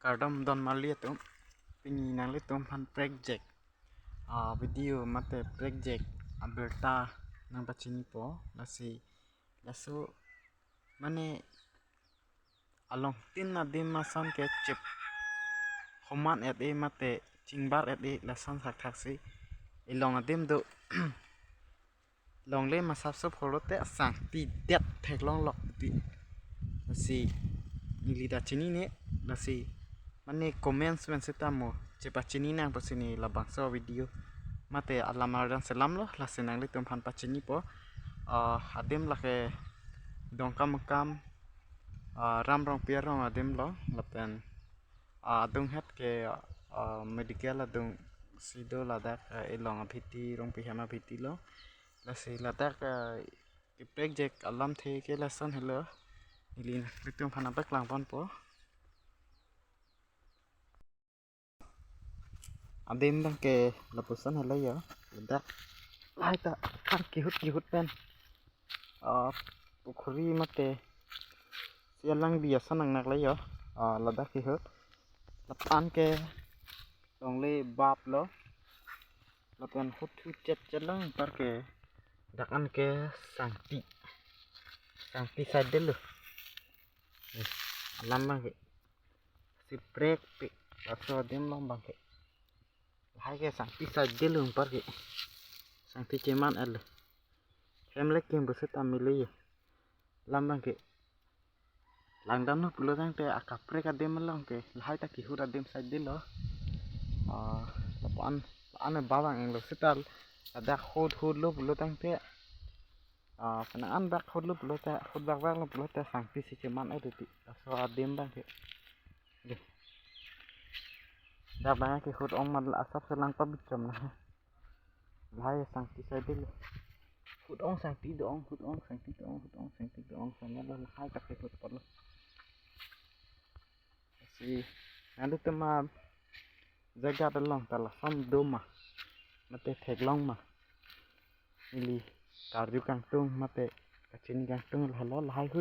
Kardom don malia tu pingi nang le tum pan project video mate project apirthe nang pachini po lasu mane along tin na dim masan ke chip homan et e mate chingbar et e lasan sak thaksi ilong adim do long le masap so pholote Sangti det thek long lok ti lasi nilida chini ne lasi mane comments men setamo cepat chini nang pasini labang so video mate alamar dan selam lo lasi nang le tum pan pachini po adim lake dongkam kam ram rong pier rong adim lo lapen adung het ke medical adung sido ladak ilong apiti rong pihama apiti lo lasi ladak ke project alam the ke lesson hello ilin litum phana bak lang pon po adim bang ke lapusan hello ya ladak lai ta kan kihut pen pukhuri mate sialang biasa nang nak lai ya ladak kihut lapan ke dong le bap lo lapan hut cet celang par ke dakan ke Sangti sade lo alam bang ke si prek pe aso dem long bang ke hai ke Sangti sade lo par ke Sangti ceman el family kem beset amile ya lam bang ke langdam no pulo tang te akapre ka dem long ke hai ta ki hura dem sade lo lapan ane babang eng lo setal ada khod lo pulo tang te penaan bak khod lo pulo ta khod bak lo pulo ta Sangti si ceman ada ti aso adem bang ke dah banyak ke khod ong madal asap selang pabicam nah hai Sangti sade lo khod ong Sangti do ong khod ong Sangti do ong sana lo hai tak ke khod par lo si anu tema jaga dalong tala sam doma mate thek long ma ili karju kangtung mate kacini kangtung halo lahai hu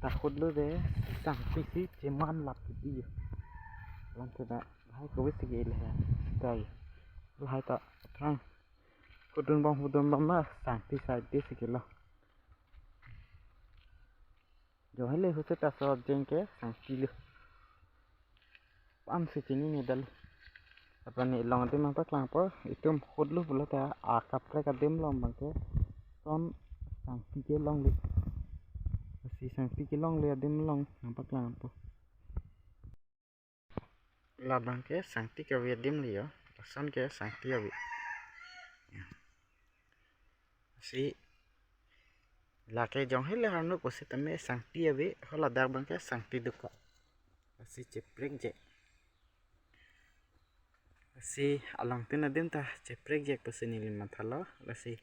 takut lu deh Sangti si ceman lap di lantai dah lahai kawis segi lah tay lahai tak terang hudun bang mah Sangti side segi lah johai le hu ta so jengke Sangti lu pan si cini ni dal apa ni long dem apa klang po itum hud lu bula ta kapre ka dem long bang ke son Sangti ke long lu si Sangti ke long le dem long nampak lang po labang ke Sangti ke dem li yo son ke Sangti abi si lake jong hele harno ko si tame Sangti abi hola dar bang ke Sangti duka si ceprek je si alang tin adem ta ceprek je pasini lima thalo lasi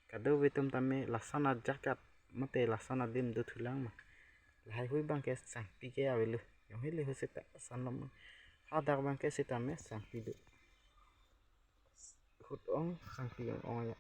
kado betum tame lasana jakat mate lasana dim du thulang ma lahai hui bang ke Sangti ke awilu jong hele hu se ta sanom ha dar bang ke si tame Sangti du hut ong Sangti ong ya